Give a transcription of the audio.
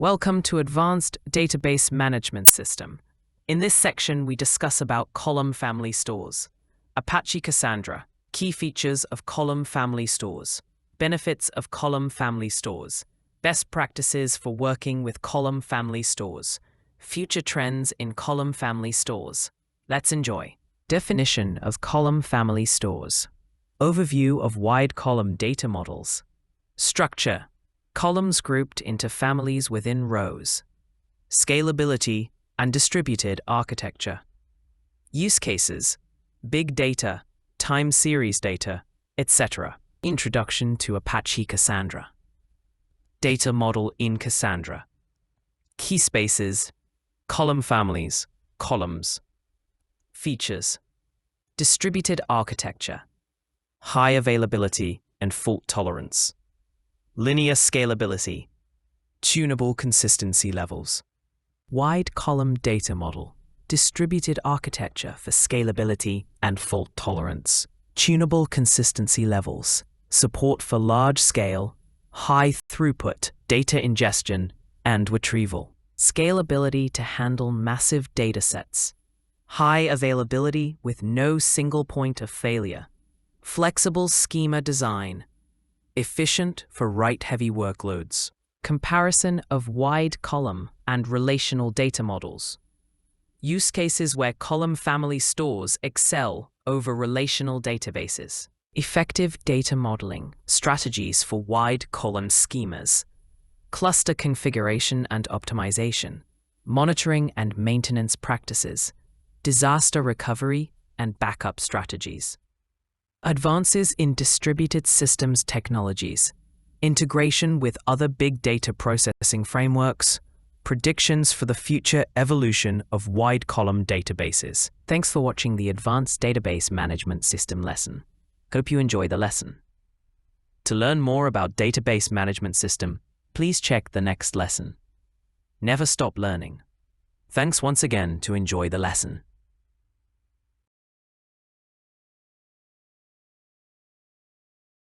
Welcome to Advanced Database Management System. In this section, we discuss about column family stores. Apache Cassandra, key features of column family stores, benefits of column family stores, best practices for working with column family stores, future trends in column family stores. Let's enjoy. Definition of column family stores. Overview of wide column data models. Structure. Columns grouped into families within rows. Scalability and distributed architecture. Use cases, big data, time series data, etc. Introduction to Apache Cassandra. Data model in Cassandra. Key spaces, column families, columns. Features, distributed architecture, high availability and fault tolerance. Linear scalability, tunable consistency levels. Wide column data model, distributed architecture for scalability and fault tolerance. Tunable consistency levels, support for large-scale, high-throughput data ingestion and retrieval. Scalability to handle massive datasets. High availability with no single point of failure. Flexible schema design. Efficient for write-heavy workloads. Comparison of wide column and relational data models. Use cases where column family stores excel over relational databases. Effective data modeling, strategies for wide column schemas. Cluster configuration and optimization. Monitoring and maintenance practices. Disaster recovery and backup strategies. Advances in distributed systems technologies, integration with other big data processing frameworks, predictions for the future evolution of wide column databases. Thanks for watching the Advanced Database Management System lesson. Hope you enjoy the lesson. To learn more about Database Management System, please check the next lesson. Never stop learning. Thanks once again to enjoy the lesson.